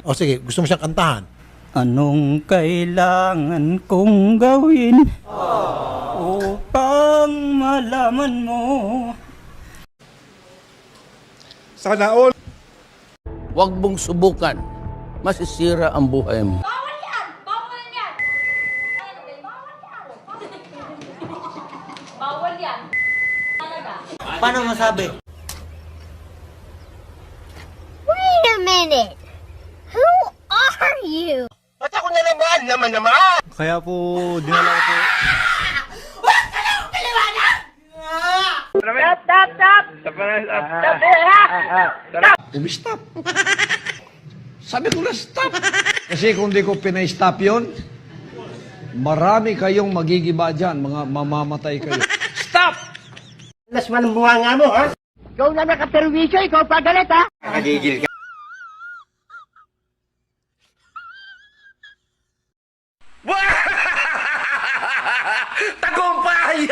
O sige, gusto mo siyang kantahan? Anong kailangan kong gawin upang malaman mo? Sana all. Huwag mong subukan. Masisira ang buhay mo. Bawal yan! Bawal yan! Bawal yan! Bawal yan! Talaga. Paano masabi? Wait a minute. Who are you? Kaya po, dinala ko po. Stop! Sabi ko na stop! Kasi kung di ko pinay-stop yun, marami kayong magigiba dyan, mga mamamatay kayo. Stop! Ikaw na nakaperwisyo, ikaw pagalit ha? Tagumpay!